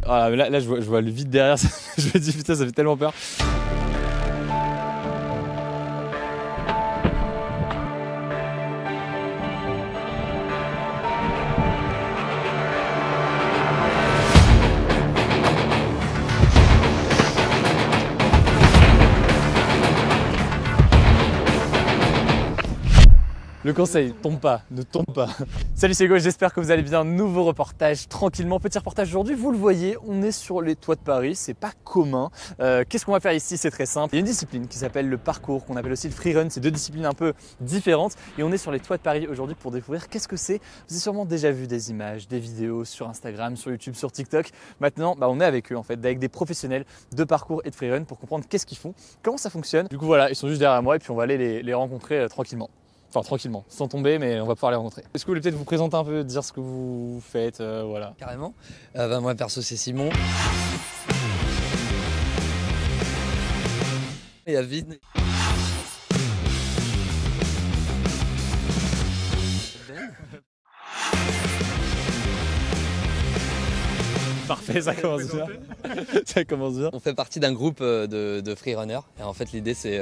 Ah, mais là je vois le vide derrière, je me dis putain ça fait tellement peur. Le conseil, tombe pas, ne tombe pas. Salut, c'est Hugo, j'espère que vous allez bien. Nouveau reportage, tranquillement. Petit reportage aujourd'hui, vous le voyez, on est sur les toits de Paris, c'est pas commun. Qu'est-ce qu'on va faire ici? C'est très simple. Il y a une discipline qui s'appelle le parcours, qu'on appelle aussi le freerun. C'est deux disciplines un peu différentes. Et on est sur les toits de Paris aujourd'hui pour découvrir qu'est-ce que c'est. Vous avez sûrement déjà vu des images, des vidéos sur Instagram, sur YouTube, sur TikTok. Maintenant, on est avec eux en fait, avec des professionnels de parcours et de freerun pour comprendre qu'est-ce qu'ils font, comment ça fonctionne. Du coup voilà, ils sont juste derrière moi et puis on va aller les rencontrer tranquillement. Enfin tranquillement, sans tomber, mais on va pouvoir les rencontrer. Est-ce que vous voulez peut-être vous présenter un peu, dire ce que vous faites, voilà. Carrément. Moi perso c'est Simon. Il y a Vide. Parfait, ça commence bien. Ça commence bien. On fait partie d'un groupe de freerunners et en fait l'idée c'est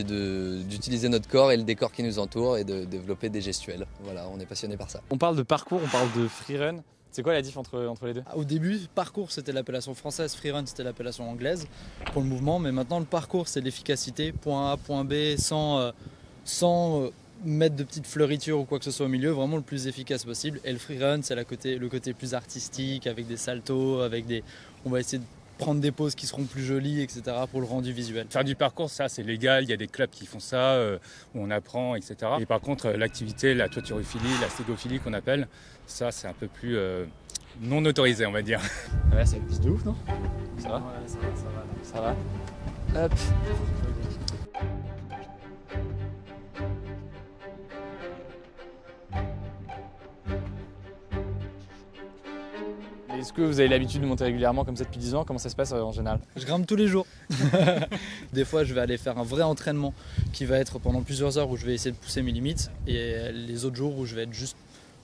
d'utiliser notre corps et le décor qui nous entoure et de développer des gestuels. Voilà, on est passionné par ça. On parle de parcours, on parle de freerun. C'est quoi la diff entre les deux? Au début, parcours c'était l'appellation française, freerun c'était l'appellation anglaise pour le mouvement, mais maintenant le parcours c'est l'efficacité, point A, point B, sans mettre de petites fleuritures ou quoi que ce soit au milieu, vraiment le plus efficace possible. Et le freerun c'est le côté plus artistique, avec des saltos, on va essayer de prendre des poses qui seront plus jolies, etc. pour le rendu visuel. Faire du parcours, ça c'est légal, il y a des clubs qui font ça, où on apprend, etc. Et par contre, l'activité, la toiturophilie, la stégophilie qu'on appelle, ça c'est un peu plus non autorisé, on va dire. Ouais, c'est une piste de ouf, non? Ça va? Ouais, ça va. Ça va. Hop. Est-ce que vous avez l'habitude de monter régulièrement comme ça depuis 10 ans? Comment ça se passe en général? Je grimpe tous les jours. Des fois, je vais aller faire un vrai entraînement qui va être pendant plusieurs heures où je vais essayer de pousser mes limites. Et les autres jours où je vais être juste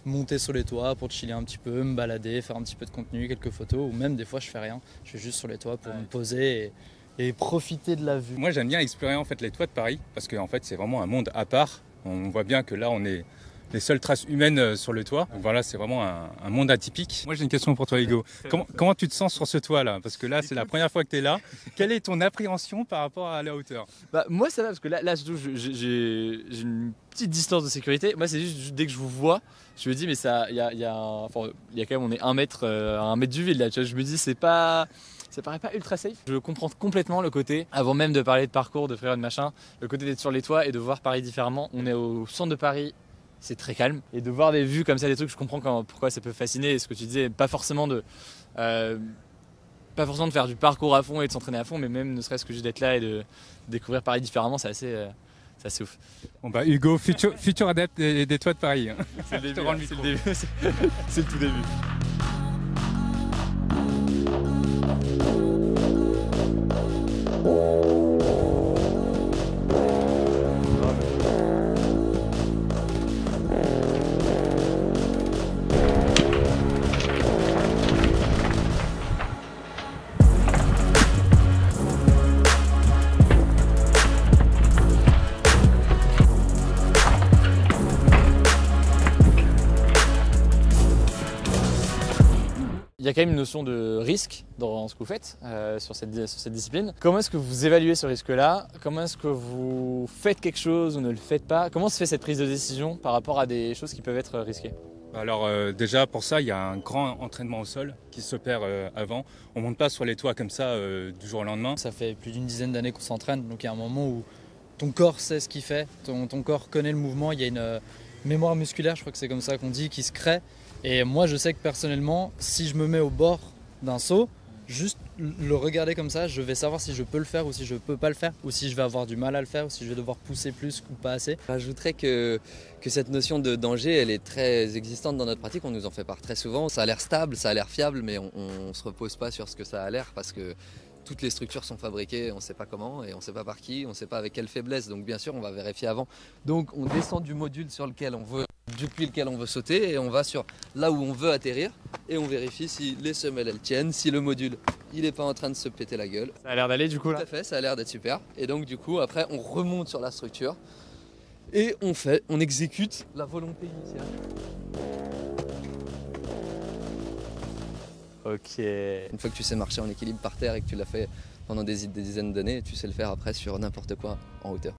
monter sur les toits pour chiller un petit peu, me balader, faire un petit peu de contenu, quelques photos. Ou même des fois, je fais rien. Je vais juste sur les toits pour me poser et profiter de la vue. Moi j'aime bien explorer en fait les toits de Paris parce que en fait c'est vraiment un monde à part. On voit bien que là on est les seules traces humaines sur le toit. Donc voilà, c'est vraiment un monde atypique. Moi j'ai une question pour toi Hugo. Comment tu te sens sur ce toit là? Parce que là c'est la première fois que tu es là. Quelle est ton appréhension par rapport à la hauteur? Moi ça va parce que là surtout j'ai une petite distance de sécurité. Moi c'est juste dès que je vous vois, je me dis mais ça il y a quand même, on est 1 mètre à 1 mètre du vide là, tu vois, je me dis ça paraît pas ultra safe. Je comprends complètement le côté, avant même de parler de parcours, de freerun, machin, le côté d'être sur les toits et de voir Paris différemment. On est au centre de Paris, c'est très calme. Et de voir des vues comme ça, des trucs, je comprends pourquoi ça peut fasciner. Et ce que tu disais, pas forcément de faire du parcours à fond et de s'entraîner à fond, mais même ne serait-ce que juste d'être là et de découvrir Paris différemment, c'est assez ouf. Bon bah Hugo, futur adepte des toits de Paris. C'est le début, c'est le tout début. Il y a quand même une notion de risque dans ce que vous faites sur cette discipline. Comment est-ce que vous évaluez ce risque-là? Comment est-ce que vous faites quelque chose ou ne le faites pas? Comment se fait cette prise de décision par rapport à des choses qui peuvent être risquées? Alors déjà pour ça il y a un grand entraînement au sol qui s'opère avant. On ne monte pas sur les toits comme ça du jour au lendemain. Ça fait plus d'une dizaine d'années qu'on s'entraîne, donc il y a un moment où ton corps sait ce qu'il fait, ton corps connaît le mouvement, il y a une mémoire musculaire, je crois que c'est comme ça qu'on dit, qui se crée. Et moi je sais que personnellement, si je me mets au bord d'un saut, juste le regarder comme ça, je vais savoir si je peux le faire ou si je peux pas le faire, ou si je vais avoir du mal à le faire, ou si je vais devoir pousser plus ou pas assez. J'ajouterais que cette notion de danger, elle est très existante dans notre pratique, on nous en fait part très souvent. Ça a l'air stable, ça a l'air fiable, mais on ne se repose pas sur ce que ça a l'air parce que toutes les structures sont fabriquées, on ne sait pas comment et on ne sait pas par qui, on ne sait pas avec quelle faiblesse, donc bien sûr on va vérifier avant. Donc on descend du module sur lequel on veut depuis lequel on veut sauter et on va sur là où on veut atterrir et on vérifie si les semelles elles tiennent, si le module il n'est pas en train de se péter la gueule. Ça a l'air d'aller du coup là. Tout à fait, ça a l'air d'être super. Et donc du coup après on remonte sur la structure et on exécute la volonté initiale. Ok. Une fois que tu sais marcher en équilibre par terre et que tu l'as fait pendant des dizaines d'années, tu sais le faire après sur n'importe quoi en hauteur.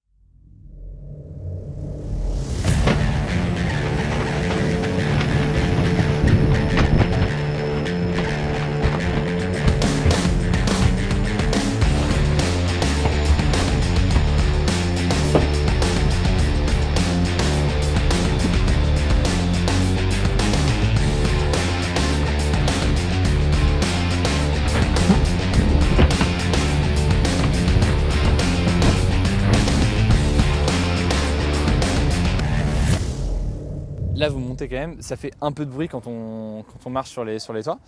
Là, vous montez quand même, ça fait un peu de bruit quand on marche sur les toits.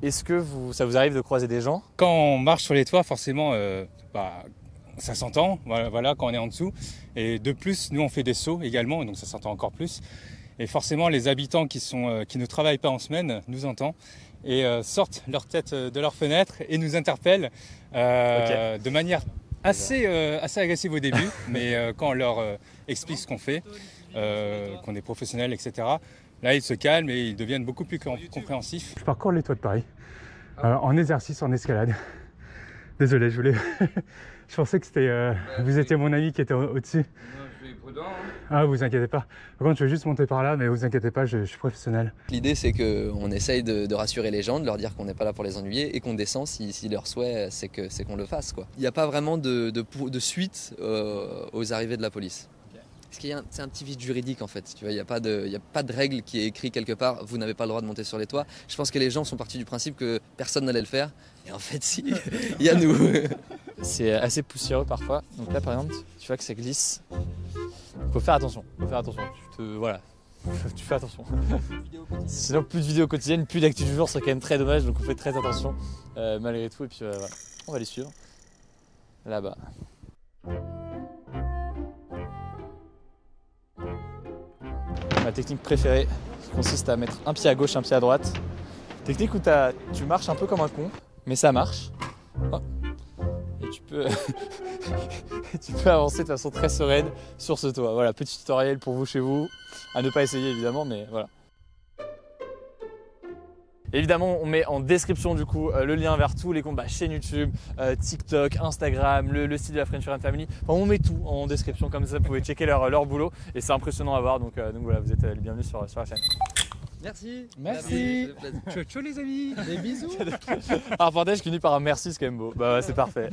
Est-ce que ça vous arrive de croiser des gens? Quand on marche sur les toits, forcément, ça s'entend, voilà, quand on est en dessous. Et de plus, nous, on fait des sauts également, donc ça s'entend encore plus. Et forcément, les habitants qui ne travaillent pas en semaine nous entendent et sortent leur tête de leur fenêtre et nous interpellent de manière assez agressive au début, mais quand on leur explique ce qu'on fait, qu'on est professionnel, etc., là, ils se calment et ils deviennent beaucoup plus compréhensifs. Je parcours les toits de Paris en exercice, en escalade. Désolé, je pensais que vous étiez mon ami qui était au-dessus. Je suis prudent. Ah, vous inquiétez pas. Par contre, je vais juste monter par là, mais vous inquiétez pas, je suis professionnel. L'idée c'est qu'on essaye de rassurer les gens, de leur dire qu'on n'est pas là pour les ennuyer et qu'on descend si leur souhait c'est qu'on le fasse, quoi. Il n'y a pas vraiment de suite aux arrivées de la police. Parce qu'il c'est un petit vide juridique en fait, tu vois, il n'y a pas de règle qui est écrite quelque part, vous n'avez pas le droit de monter sur les toits. Je pense que les gens sont partis du principe que personne n'allait le faire, et en fait si, il y a nous. C'est assez poussiéreux parfois, donc là par exemple, tu vois que ça glisse. Faut faire attention, voilà, tu fais attention. Sinon plus de vidéos quotidiennes, plus d'actu du jour, c'est quand même très dommage, donc on fait très attention malgré tout, et puis voilà, on va les suivre, là-bas. Ma technique préférée consiste à mettre un pied à gauche, un pied à droite. Technique où tu marches un peu comme un con, mais ça marche. Oh. Et tu peux avancer de façon très sereine sur ce toit. Voilà, petit tutoriel pour vous chez vous. À ne pas essayer évidemment, mais voilà. Évidemment, on met en description du coup le lien vers tous les comptes, chaîne YouTube, TikTok, Instagram, le site de la French Friend Family. Enfin, on met tout en description, comme ça vous pouvez checker leur boulot et c'est impressionnant à voir. Donc voilà, vous êtes les bienvenus sur la chaîne. Merci. Merci. Ciao les amis. Des bisous. Un reportage qui finit par un merci, c'est quand même beau. Bah ouais, c'est parfait.